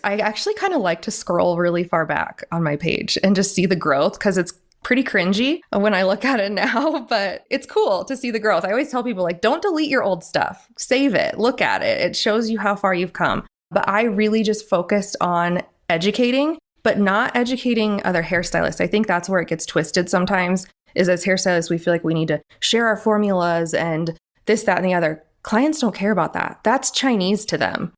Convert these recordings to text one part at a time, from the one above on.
I actually kind of like to scroll really far back on my page and just see the growth because it's pretty cringy when I look at it now, but it's cool to see the growth. I always tell people, like, don't delete your old stuff. Save it. Look at it. It shows you how far you've come. But I really just focused on educating, but not educating other hairstylists. I think that's where it gets twisted sometimes, is as hairstylists, we feel like we need to share our formulas and this, that, and the other. Clients don't care about that. That's Chinese to them.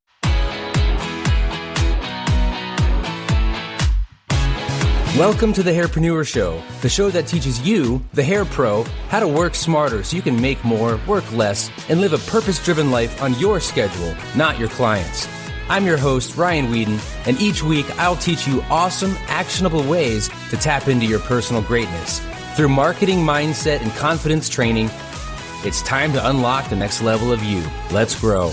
Welcome to the Hairpreneur Show, the show that teaches you, the hair pro, how to work smarter so you can make more, work less, and live a purpose-driven life on your schedule, not your clients'. I'm your host, Ryan Whedon, and each week I'll teach you awesome, actionable ways to tap into your personal greatness. Through marketing, mindset, and confidence training, it's time to unlock the next level of you. Let's grow.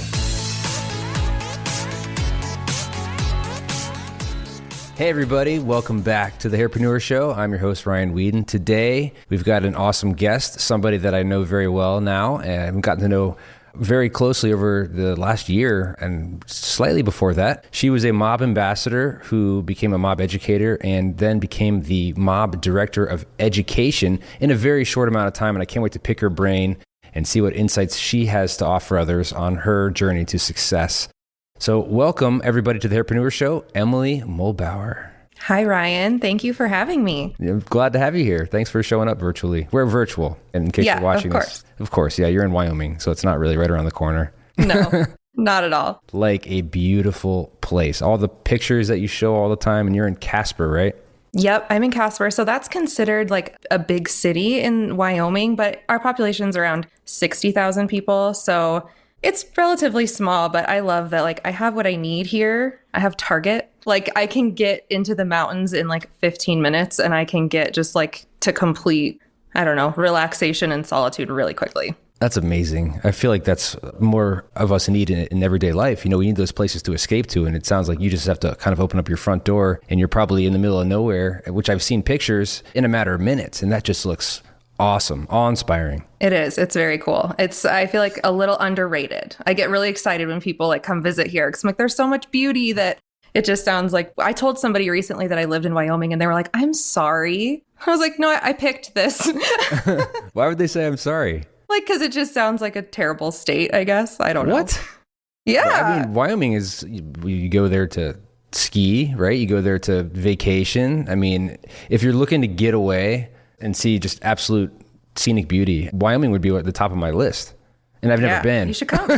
Hey everybody, welcome back to the Hairpreneur Show. I'm your host, Ryan Whedon. Today, we've got an awesome guest, somebody that I know very well now, and I've gotten to know very closely over the last year and slightly before that. She was a mob ambassador who became a mob educator and then became the mob director of education in a very short amount of time, and I can't wait to pick her brain and see what insights she has to offer others on her journey to success. So welcome, everybody, to the Hairpreneur Show, Emily Muhlbauer. Hi, Ryan. Thank you for having me. I'm glad to have you here. Thanks for showing up virtually. We're virtual, in case you're watching this. Of course. Yeah, you're in Wyoming, so it's not really right around the corner. No, not at all. Like a beautiful place. All the pictures that you show all the time, and you're in Casper, right? Yep, I'm in Casper. So that's considered like a big city in Wyoming, but our population's around 60,000 people. So it's relatively small, but I love that, like, I have what I need here. I have Target. Like, I can get into the mountains in like 15 minutes and I can get just like to complete, I don't know, relaxation and solitude really quickly. That's amazing. I feel like that's more of us need in everyday life. You know, we need those places to escape to. And it sounds like you just have to kind of open up your front door and you're probably in the middle of nowhere, which I've seen pictures in a matter of minutes. And that just looks awesome, awe-inspiring. It is. It's very cool. I feel like a little underrated. I get really excited when people like come visit here because I'm like, there's so much beauty that it just sounds like. I told somebody recently that I lived in Wyoming and they were like, I'm sorry. I was like, no, I picked this. Why would they say I'm sorry? Like, because it just sounds like a terrible state, I guess. I don't know. What? Yeah. Well, I mean, Wyoming is, you go there to ski, right? You go there to vacation. I mean, if you're looking to get away and see just absolute scenic beauty, Wyoming would be at the top of my list. And I've never been. You should come.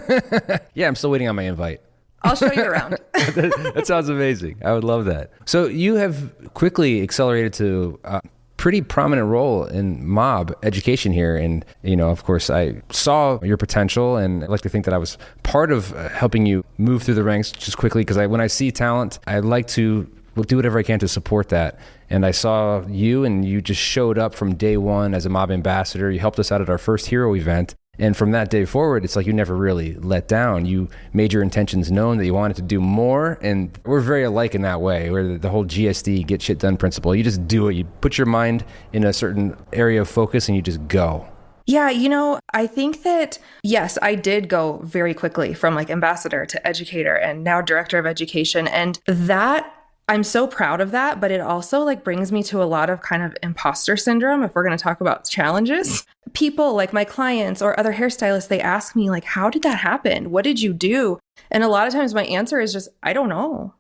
Yeah, I'm still waiting on my invite. I'll show you around. That sounds amazing. I would love that. So you have quickly accelerated to a pretty prominent role in mob education here. And, you know, of course, I saw your potential and I like to think that I was part of helping you move through the ranks just quickly because when I see talent, I like to do whatever I can to support that. And I saw you and you just showed up from day one as a mob ambassador. You helped us out at our first hero event. And from that day forward, it's like you never really let down. You made your intentions known that you wanted to do more. And we're very alike in that way, where the whole GSD, get shit done principle. You just do it. You put your mind in a certain area of focus and you just go. Yeah, you know, I think that, yes, I did go very quickly from like ambassador to educator and now director of education. And that, I'm so proud of that, but it also like brings me to a lot of kind of imposter syndrome if we're going to talk about challenges. People like my clients or other hairstylists, they ask me like, how did that happen? What did you do? And a lot of times my answer is just, I don't know.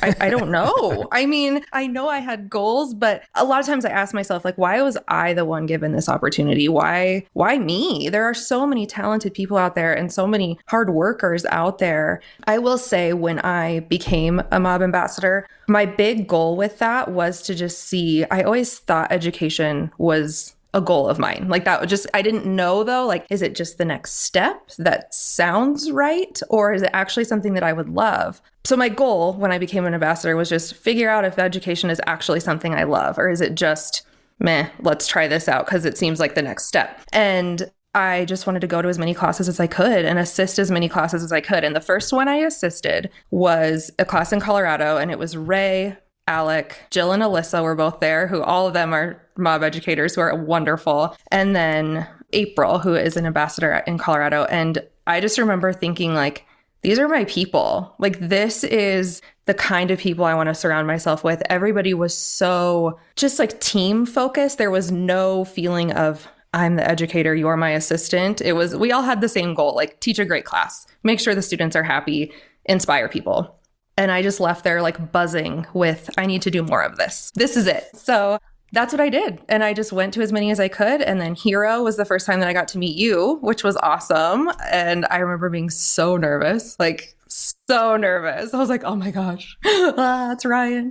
I don't know. I mean, I know I had goals, but a lot of times I ask myself, like, why was I the one given this opportunity? Why me? There are so many talented people out there and so many hard workers out there. I will say when I became a mob ambassador, my big goal with that was to just see, I always thought education was a goal of mine. Like that would just, I didn't know though, like, is it just the next step that sounds right? Or is it actually something that I would love? So my goal when I became an ambassador was just figure out if education is actually something I love, or is it just, meh, let's try this out because it seems like the next step. And I just wanted to go to as many classes as I could and assist as many classes as I could. And the first one I assisted was a class in Colorado, and it was Ray, Alec, Jill, and Alyssa were both there, who all of them are mob educators who are wonderful. And then April, who is an ambassador in Colorado. And I just remember thinking like, these are my people. Like, this is the kind of people I want to surround myself with. Everybody was so just like team focused. There was no feeling of, I'm the educator, you're my assistant. It was, we all had the same goal, like teach a great class, make sure the students are happy, inspire people. And I just left there like buzzing with, I need to do more of this. This is it. So that's what I did. And I just went to as many as I could. And then Hero was the first time that I got to meet you, which was awesome. And I remember being so nervous, like so nervous. I was like, oh my gosh, that's Ryan.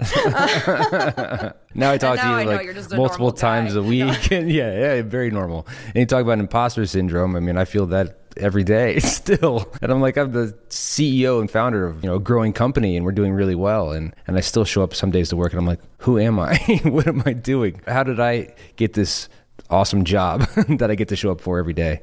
Now I talk to you like multiple times a week. And yeah, very normal. And you talk about imposter syndrome. I mean, I feel that every day still. And I'm like, I'm the CEO and founder of, a growing company, and we're doing really well. And I still show up some days to work and I'm like, who am I? What am I doing? How did I get this awesome job that I get to show up for every day?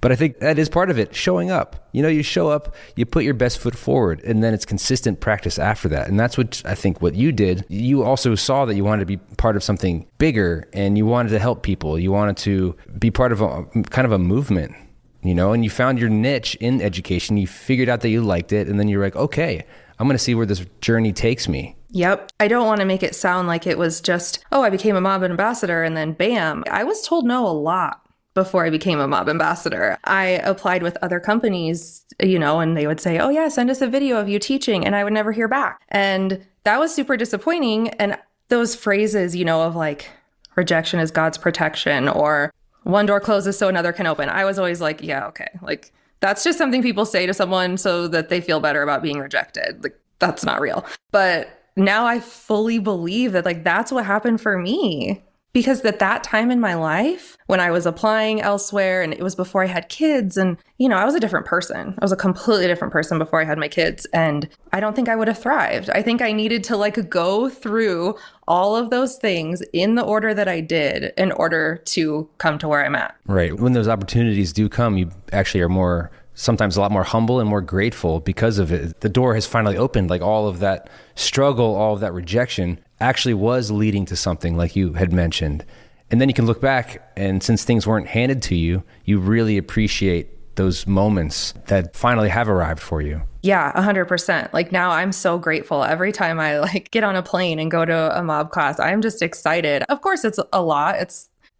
But I think that is part of it, showing up. You show up, you put your best foot forward, and then it's consistent practice after that. And that's what I think what you did. You also saw that you wanted to be part of something bigger, and you wanted to help people. You wanted to be part of a kind of a movement. And you found your niche in education. You figured out that you liked it. And then you're like, okay, I'm going to see where this journey takes me. Yep. I don't want to make it sound like it was just, oh, I became a mob ambassador and then bam. I was told no a lot before I became a mob ambassador. I applied with other companies, and they would say, oh yeah, send us a video of you teaching. And I would never hear back. And that was super disappointing. And those phrases, of like, rejection is God's protection, or one door closes so another can open. I was always like, yeah, okay. Like, that's just something people say to someone so that they feel better about being rejected. Like, that's not real. But now I fully believe that like, that's what happened for me. Because at that time in my life, when I was applying elsewhere, and it was before I had kids, and, I was a different person. I was a completely different person before I had my kids. And I don't think I would have thrived. I think I needed to like go through all of those things in the order that I did in order to come to where I'm at. Right. When those opportunities do come, you actually are sometimes a lot more humble and more grateful because of it. The door has finally opened. Like all of that struggle, all of that rejection actually was leading to something like you had mentioned. And then you can look back, and since things weren't handed to you, you really appreciate those moments that finally have arrived for you. Yeah, 100%. Like now I'm so grateful every time I like get on a plane and go to a mob class. I'm just excited. Of course, it's a lot.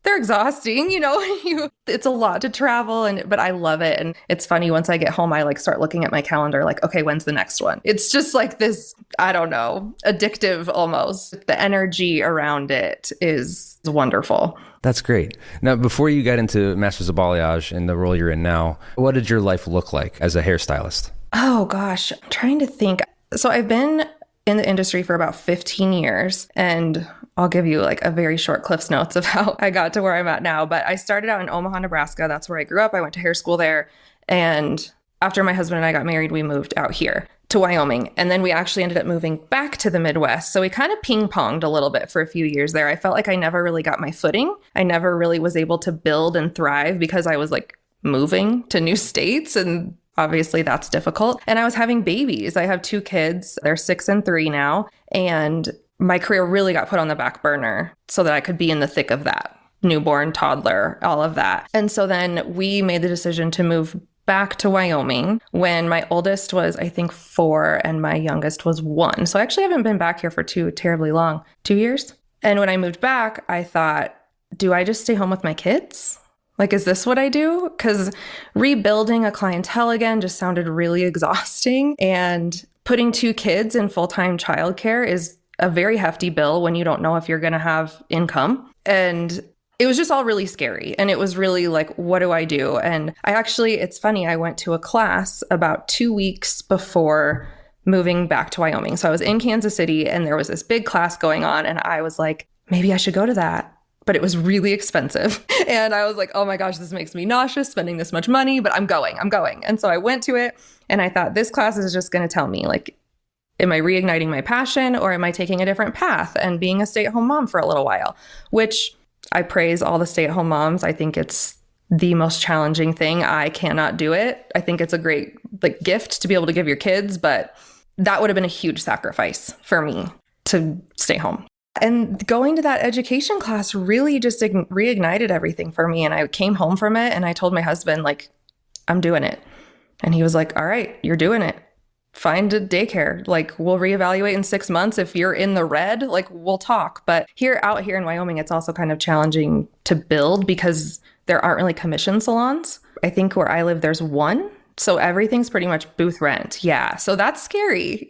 They're exhausting, it's a lot to travel, but I love it. And it's funny, once I get home, I like start looking at my calendar, like, okay, when's the next one? It's just like this, I don't know, addictive almost. The energy around it is wonderful. That's great. Now, before you got into Masters of Balayage and the role you're in now, what did your life look like as a hairstylist? Oh gosh, I'm trying to think. So I've been in the industry for about 15 years, and I'll give you like a very short Cliff's Notes of how I got to where I'm at now. But I started out in Omaha, Nebraska. That's where I grew up. I went to hair school there. And after my husband and I got married, we moved out here to Wyoming. And then we actually ended up moving back to the Midwest. So we kind of ping-ponged a little bit for a few years there. I felt like I never really got my footing. I never really was able to build and thrive because I was like moving to new states, and obviously that's difficult. And I was having babies. I have 2 kids. They're 6 and 3 now. And my career really got put on the back burner so that I could be in the thick of that. Newborn, toddler, all of that. And so then we made the decision to move back to Wyoming when my oldest was, I think, 4 and my youngest was 1. So I actually haven't been back here for too terribly long, 2 years. And when I moved back, I thought, do I just stay home with my kids? Like, is this what I do? Because rebuilding a clientele again just sounded really exhausting. And putting 2 kids in full-time childcare is a very hefty bill when you don't know if you're going to have income. And it was just all really scary. And it was really like, what do I do? And it's funny, I went to a class about 2 weeks before moving back to Wyoming. So I was in Kansas City and there was this big class going on. And I was like, maybe I should go to that. But it was really expensive. And I was like, oh my gosh, this makes me nauseous spending this much money, but I'm going. And so I went to it and I thought, this class is just going to tell me, like, am I reigniting my passion or am I taking a different path and being a stay-at-home mom for a little while? Which I praise all the stay-at-home moms. I think it's the most challenging thing. I cannot do it. I think it's a great gift to be able to give your kids, but that would have been a huge sacrifice for me to stay home. And going to that education class really just reignited everything for me. And I came home from it and I told my husband, like, I'm doing it. And he was like, all right, you're doing it. find a daycare. Like, we'll reevaluate in 6 months. If you're in the red, like, we'll talk. But out here in Wyoming, it's also kind of challenging to build because there aren't really commission salons. I think where I live, there's one. So everything's pretty much booth rent. Yeah. So that's scary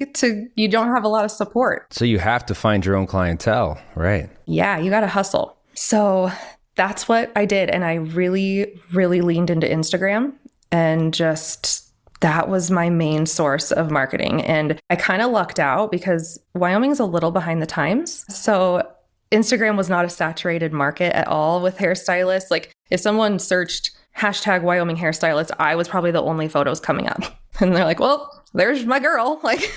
you don't have a lot of support. So you have to find your own clientele, right? Yeah, you got to hustle. So that's what I did. And I really, really leaned into Instagram and that was my main source of marketing. And I kind of lucked out because Wyoming's a little behind the times. So Instagram was not a saturated market at all with hairstylists. Like, if someone searched #Wyoming hairstylist, I was probably the only photos coming up. And they're like, well, there's my girl. Like,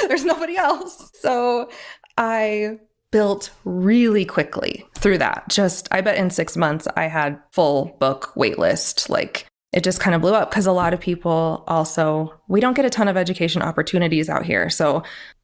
there's nobody else. So I built really quickly through that. I bet in 6 months, I had full book waitlist. Like, it just kind of blew up because a lot of people we don't get a ton of education opportunities out here. So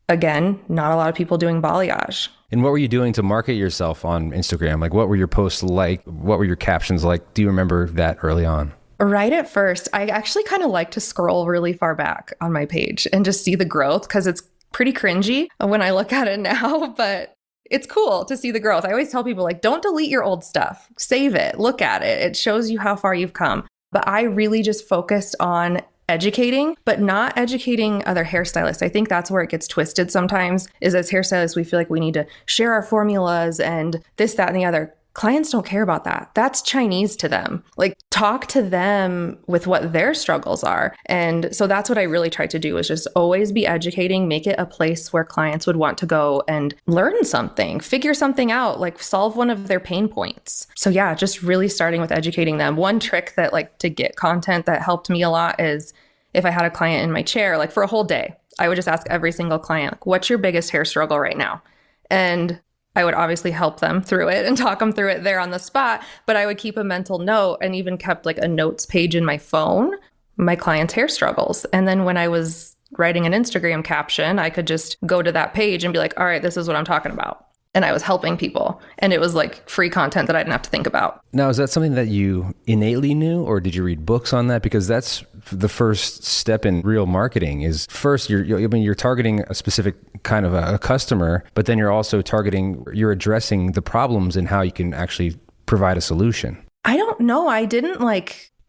again, not a lot of people doing balayage. And what were you doing to market yourself on Instagram? Like, what were your posts like? What were your captions like? Do you remember that early on? Right at first, I actually kind of like to scroll really far back on my page and just see the growth because it's pretty cringy when I look at it now, but it's cool to see the growth. I always tell people, like, don't delete your old stuff. Save it. Look at it. It shows you how far you've come. But I really just focused on educating, but not educating other hairstylists. I think that's where it gets twisted sometimes, is as hairstylists, we feel like we need to share our formulas and this, that, and the other. Clients don't care about that. That's Chinese to them. Like, talk to them with what their struggles are. And so that's what I really tried to do, is just always be educating, make it a place where clients would want to go and learn something, figure something out, like solve one of their pain points. So yeah, just really starting with educating them. One trick that, like, to get content that helped me a lot is if I had a client in my chair, like for a whole day, I would just ask every single client, like, what's your biggest hair struggle right now? And I would obviously help them through it and talk them through it there on the spot, but I would keep a mental note and even kept like a notes page in my phone, my clients' hair struggles. And then when I was writing an Instagram caption, I could just go to that page and be like, all right, this is what I'm talking about. And I was helping people. And it was like free content that I didn't have to think about. Now, is that something that you innately knew, or did you read books on that? Because that's the first step in real marketing. Is first, you're targeting a specific kind of a customer, but then you're addressing the problems and how you can actually provide a solution. I don't know. I didn't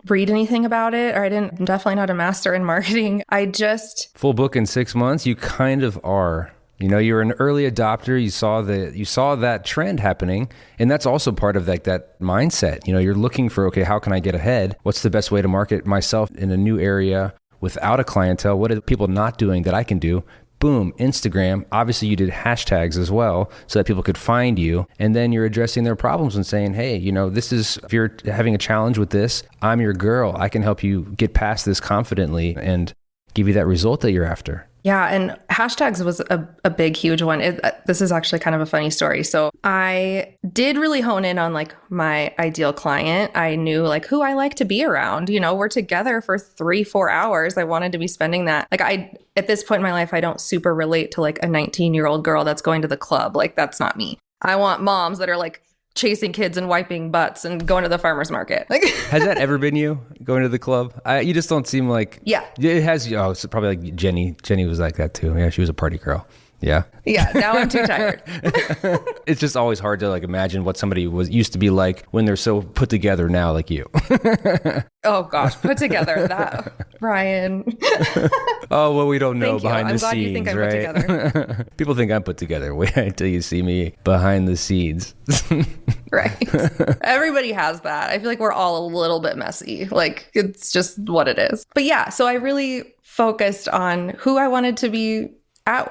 read anything about it, or I'm definitely not a master in marketing. Full book in 6 months, you kind of are. You're an early adopter. You saw that trend happening. And that's also part of that mindset. You're looking for, okay, how can I get ahead? What's the best way to market myself in a new area without a clientele? What are people not doing that I can do? Boom, Instagram. Obviously you did hashtags as well so that people could find you. And then you're addressing their problems and saying, hey, if you're having a challenge with this, I'm your girl. I can help you get past this confidently and give you that result that you're after. Yeah. And hashtags was a big, huge one. This is actually kind of a funny story. So I did really hone in on my ideal client. I knew who I like to be around. We're together for 3-4 hours. I wanted to be spending that. At this point in my life, I don't super relate to a 19-year-old girl that's going to the club. That's not me. I want moms that are chasing kids and wiping butts and going to the farmer's market. Has that ever been you going to the club? You just don't seem like... Yeah. It has. Oh, it's probably Jenny. Jenny was like that too. Yeah, she was a party girl. Yeah. Yeah. Now I'm too tired. It's just always hard to imagine what somebody used to be like when they're so put together now, like you. Oh gosh, put together that, Brian. Oh, well, we don't know behind the scenes, you think I'm right? Put together. People think I'm put together. Wait until you see me behind the scenes. Right. Everybody has that. I feel like we're all a little bit messy. It's just what it is. But yeah, so I really focused on who I wanted to be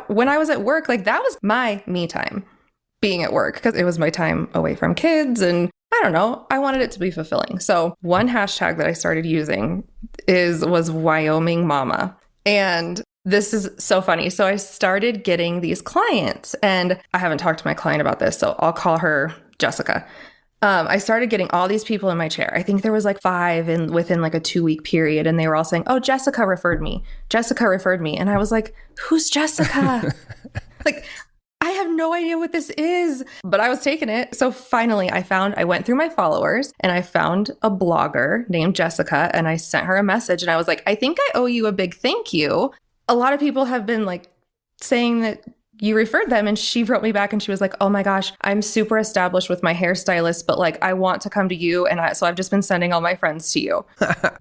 when I was at work. That was my me time, being at work, because it was my time away from kids. And I don't know, I wanted it to be fulfilling. So one hashtag that I started using was Wyoming Mama. And this is so funny. So I started getting these clients, and I haven't talked to my client about this, so I'll call her Jessica. I started getting all these people in my chair. I think there was 5 within a 2-week period. And they were all saying, oh, Jessica referred me. Jessica referred me. And I was like, who's Jessica? I have no idea what this is, but I was taking it. So finally I went through my followers and I found a blogger named Jessica, and I sent her a message and I was like, I think I owe you a big thank you. a lot of people have been like saying that you referred them, and she wrote me back and she was like, oh my gosh, I'm super established with my hairstylist, but like I want to come to you, and so I've just been sending all my friends to you.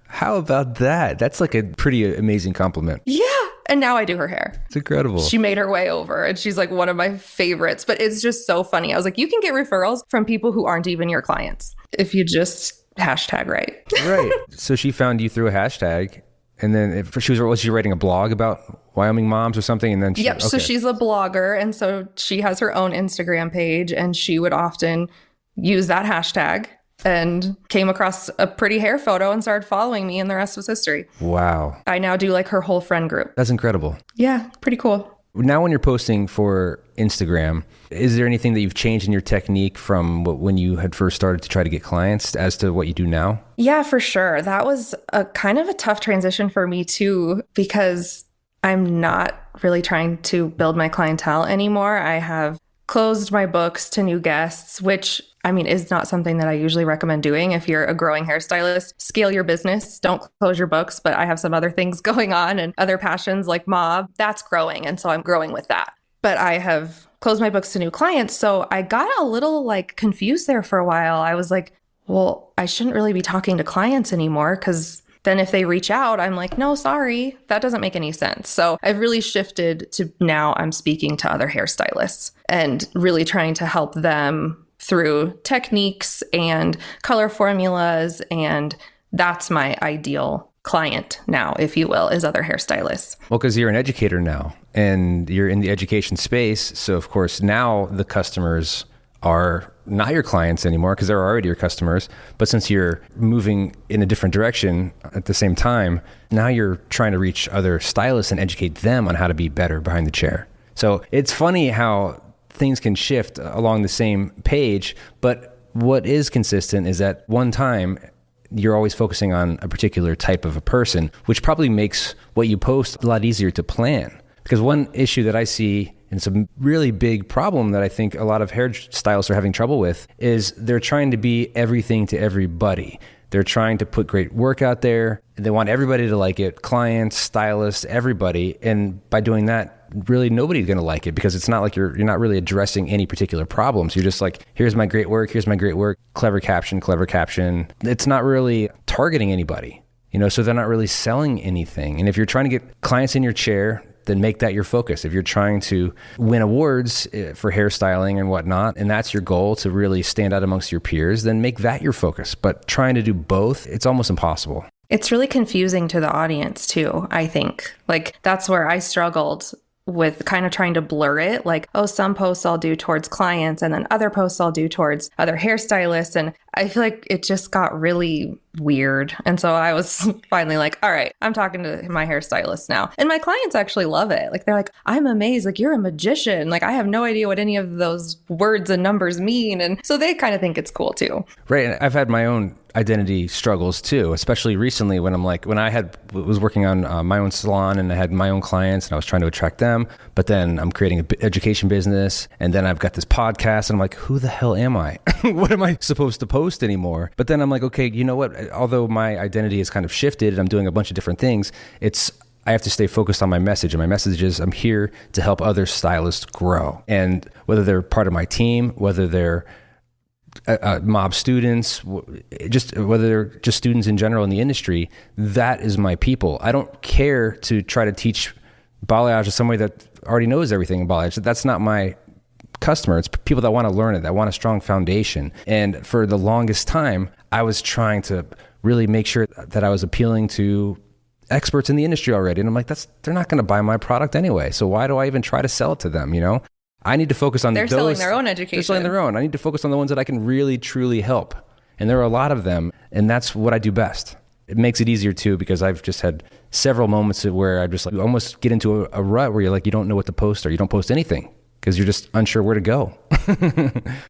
How about that? That's like a pretty amazing compliment. Yeah. And now I do her hair. It's incredible. She made her way over, and she's like one of my favorites, but it's just so funny. I was like, you can get referrals from people who aren't even your clients if you just hashtag right. Right. So she found you through a hashtag. And then was she writing a blog about Wyoming moms or something? And then yep. Okay. So she's a blogger. And so she has her own Instagram page, and she would often use that hashtag and came across a pretty hair photo and started following me, and the rest was history. Wow. I now do like her whole friend group. That's incredible. Yeah. Pretty cool. Now, when you're posting for Instagram, is there anything that you've changed in your technique from when you had first started to try to get clients as to what you do now? Yeah, for sure. That was a kind of a tough transition for me too, because I'm not really trying to build my clientele anymore. I have closed my books to new guests, which I mean, is not something that I usually recommend doing. If you're a growing hairstylist, scale your business, don't close your books. But I have some other things going on and other passions like mob, that's growing. And so I'm growing with that. But I have closed my books to new clients. So I got a little like confused there for a while. I was like, well, I shouldn't really be talking to clients anymore, because then if they reach out, I'm like, no, sorry, that doesn't make any sense. So I've really shifted to now I'm speaking to other hairstylists and really trying to help them through techniques and color formulas. And that's my ideal client now, if you will, is other hairstylists. Well, because you're an educator now and you're in the education space. So of course, now the customers are not your clients anymore because they're already your customers. But since you're moving in a different direction at the same time, now you're trying to reach other stylists and educate them on how to be better behind the chair. So it's funny how things can shift along the same page, but what is consistent is that one time you're always focusing on a particular type of a person, which probably makes what you post a lot easier to plan. Because one issue that I see, and it's a really big problem that I think a lot of hairstylists are having trouble with, is they're trying to be everything to everybody. They're trying to put great work out there. They want everybody to like it, clients, stylists, everybody. And by doing that, really nobody's going to like it, because it's not like you're not really addressing any particular problems. You're just like, here's my great work, clever caption. It's not really targeting anybody, so they're not really selling anything. And if you're trying to get clients in your chair, then make that your focus. If you're trying to win awards for hairstyling and whatnot, and that's your goal, to really stand out amongst your peers, then make that your focus. But trying to do both, it's almost impossible. It's really confusing to the audience too, I think. Like, that's where I struggled with kind of trying to blur it. Like, oh, some posts I'll do towards clients, and then other posts I'll do towards other hairstylists. And I feel like it just got really weird. And so I was finally like, all right, I'm talking to my hairstylist now. And my clients actually love it. Like, they're like, I'm amazed. Like, you're a magician. Like, I have no idea what any of those words and numbers mean. And so they kind of think it's cool too. Right. And I've had my own identity struggles too, especially recently when I was working on my own salon and I had my own clients and I was trying to attract them, but then I'm creating an education business, and then I've got this podcast and I'm like, who the hell am I? What am I supposed to post anymore? But then I'm like, okay, you know what? Although my identity has kind of shifted and I'm doing a bunch of different things, I have to stay focused on my message. And my message is, I'm here to help other stylists grow. And whether they're part of my team, whether they're mob students, just whether they're just students in general in the industry, that is my people. I don't care to try to teach balayage to somebody that already knows everything in balayage. That's not my customer. It's people that want to learn it, that want a strong foundation. And for the longest time, I was trying to really make sure that I was appealing to experts in the industry already. And I'm like, they're not going to buy my product anyway. So why do I even try to sell it to them? I need to focus on They're selling their own education. They're selling their own. I need to focus on the ones that I can really, truly help. And there are a lot of them, and that's what I do best. It makes it easier too, because I've just had several moments where I just like almost get into a rut where you're like, you don't know what to post, or you don't post anything because you're just unsure where to go.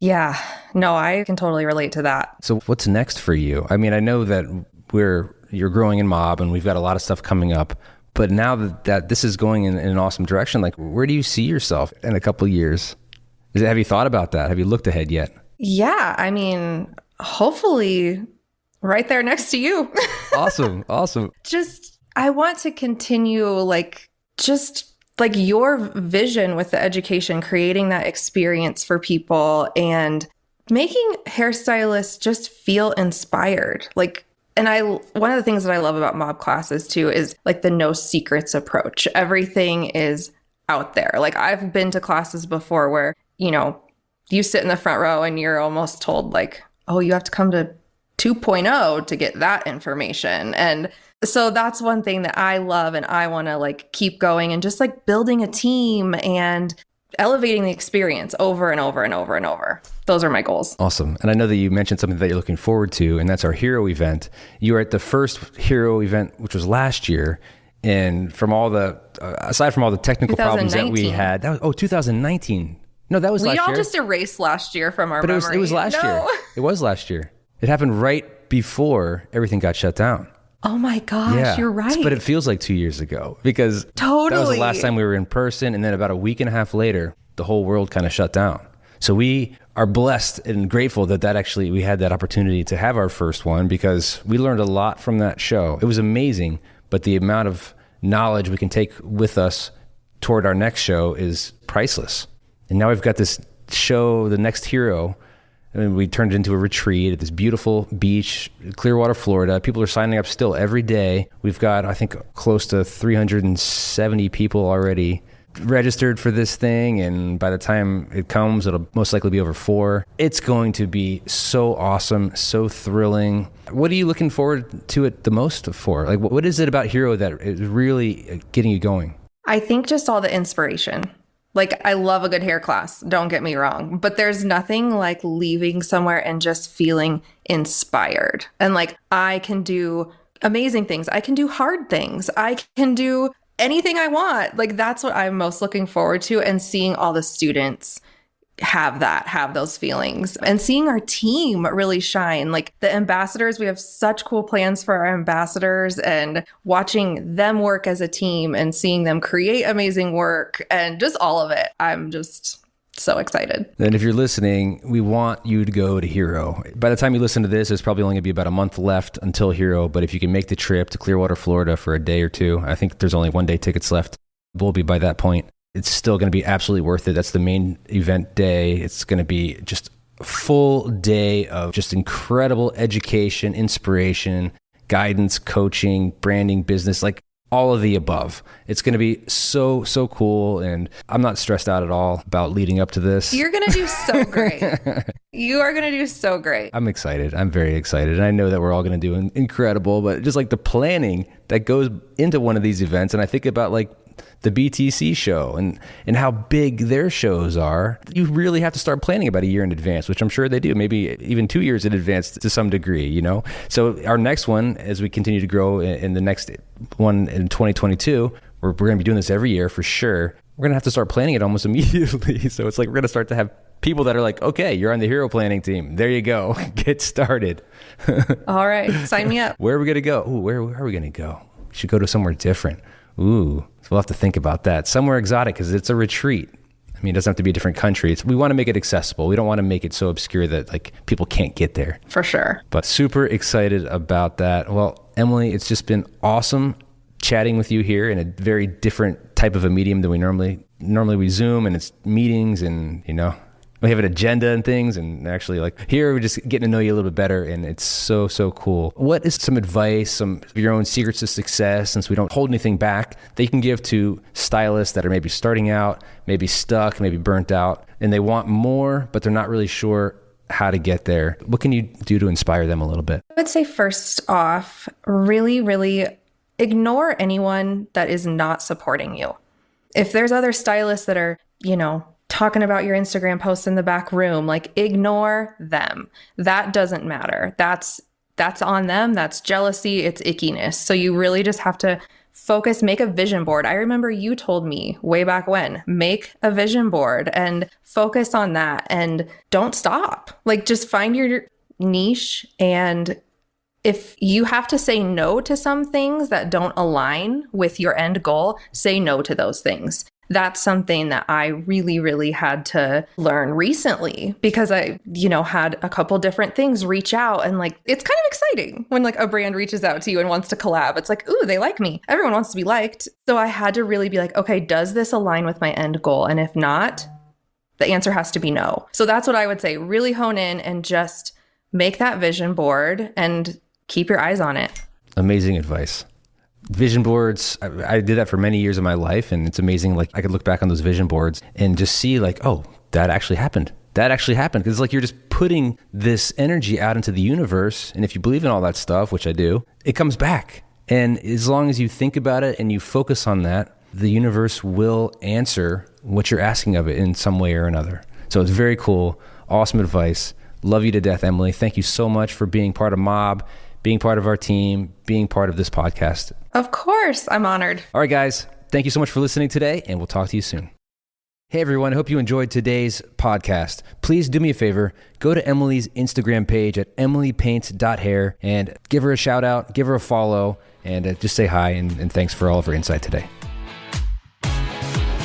Yeah, no, I can totally relate to that. So what's next for you? I mean, I know that you're growing in mob and we've got a lot of stuff coming up. But now that this is going in an awesome direction, like, where do you see yourself in a couple of years? Have you thought about that? Have you looked ahead yet? Yeah, I mean, hopefully right there next to you. Awesome. Just, I want to continue like just like your vision with the education, creating that experience for people and making hairstylists just feel inspired. Like, and one of the things that I love about mob classes too is like the no secrets approach. Everything is out there. Like I've been to classes before where, you sit in the front row and you're almost told like, oh, you have to come to 2.0 to get that information. And so that's one thing that I love, and I want to like keep going and just like building a team and elevating the experience over and over and over and over. Those are my goals. Awesome. And I know that you mentioned something that you're looking forward to, and that's our hero event. You were at the first hero event, which was last year. And from all the, aside from all the technical problems that we had, that was, 2019. No, that was last year. We all just erased last year from our memory. But it was last year. It was last year. It happened right before everything got shut down. Oh my gosh, you're right. But it feels like 2 years ago because that was the last time we were in person. And then about a week and a half later, the whole world kind of shut down. So we are blessed and grateful that actually we had that opportunity to have our first one, because we learned a lot from that show. It was amazing, but the amount of knowledge we can take with us toward our next show is priceless. And now we've got this show, The Next Hero. I mean, we turned it into a retreat at this beautiful beach, Clearwater, Florida. People are signing up still every day. We've got, I think, close to 370 people already registered for this thing. And by the time it comes, it'll most likely be over 4. It's going to be so awesome, so thrilling. What are you looking forward to it the most for? Like, what is it about Hero that is really getting you going? I think just all the inspiration. Like, I love a good hair class, don't get me wrong, but there's nothing like leaving somewhere and just feeling inspired. And like, I can do amazing things. I can do hard things. I can do anything I want. Like, that's what I'm most looking forward to. And seeing all the students have those feelings, and seeing our team really shine. Like the ambassadors, we have such cool plans for our ambassadors, and watching them work as a team and seeing them create amazing work and just all of it. I'm just so excited. And if you're listening, we want you to go to Hero. By the time you listen to this, there's probably only going to be about a month left until Hero. But if you can make the trip to Clearwater, Florida for a day or two, I think there's only 1 day tickets left. We'll be by that point. It's still going to be absolutely worth it. That's the main event day. It's going to be just a full day of just incredible education, inspiration, guidance, coaching, branding, business, like all of the above. It's going to be so, so cool. And I'm not stressed out at all about leading up to this. You're going to do so great. You are going to do so great. I'm excited. I'm very excited. And I know that we're all going to do incredible, but just like the planning that goes into one of these events. And I think about like the BTC show and how big their shows are. You really have to start planning about a year in advance, which I'm sure they do, maybe even 2 years in advance to some degree, So our next one, as we continue to grow in the next one in 2022, we're going to be doing this every year for sure. We're going to have to start planning it almost immediately. So it's like we're going to start to have people that are like, okay, you're on the hero planning team. There you go. Get started. All right. Sign me up. Where are we going to go? Ooh, where are we going to go? We should go to somewhere different. Ooh, so we'll have to think about that. Somewhere exotic, because it's a retreat. I mean, it doesn't have to be a different country. We want to make it accessible. We don't want to make it so obscure that like people can't get there. For sure. But super excited about that. Well, Emily, it's just been awesome chatting with you here in a very different type of a medium than we normally we Zoom, and it's meetings, and we have an agenda and things, and actually like here we're just getting to know you a little bit better, and it's so, so cool. What is some advice, some of your own secrets to success, since we don't hold anything back, that you can give to stylists that are maybe starting out, maybe stuck, maybe burnt out, and they want more, but they're not really sure how to get there? What can you do to inspire them a little bit? I would say first off, really, really ignore anyone that is not supporting you. If there's other stylists that are, talking about your Instagram posts in the back room, like ignore them. That doesn't matter. That's on them. That's jealousy. It's ickiness. So you really just have to focus, make a vision board. I remember you told me way back when, make a vision board and focus on that and don't stop. Like just find your niche. And if you have to say no to some things that don't align with your end goal, say no to those things. That's something that I really, really had to learn recently because I, had a couple different things reach out and like, it's kind of exciting when like a brand reaches out to you and wants to collab. It's like, ooh, they like me. Everyone wants to be liked. So I had to really be like, okay, does this align with my end goal? And if not, the answer has to be no. So that's what I would say. Really hone in and just make that vision board and keep your eyes on it. Amazing advice. Vision boards, I did that for many years of my life, and it's amazing. Like I could look back on those vision boards and just see like, oh, that actually happened. That actually happened. Because it's like you're just putting this energy out into the universe. And if you believe in all that stuff, which I do, it comes back. And as long as you think about it and you focus on that, the universe will answer what you're asking of it in some way or another. So it's very cool. Awesome advice. Love you to death, Emily. Thank you so much for being part of Mob, being part of our team, being part of this podcast. Of course. I'm honored. All right, guys. Thank you so much for listening today, and we'll talk to you soon. Hey, everyone. I hope you enjoyed today's podcast. Please do me a favor. Go to Emily's Instagram page at emilypaints.hair and give her a shout out, give her a follow, and just say hi and thanks for all of her insight today.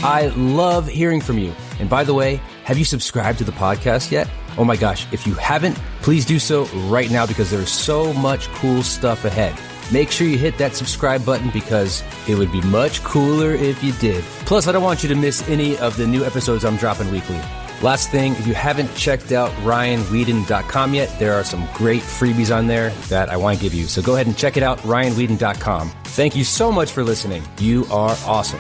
I love hearing from you. And by the way, have you subscribed to the podcast yet? Oh my gosh, if you haven't, please do so right now because there's so much cool stuff ahead. Make sure you hit that subscribe button because it would be much cooler if you did. Plus, I don't want you to miss any of the new episodes I'm dropping weekly. Last thing, if you haven't checked out ryanweeden.com yet, there are some great freebies on there that I want to give you. So go ahead and check it out, ryanweeden.com. Thank you so much for listening. You are awesome.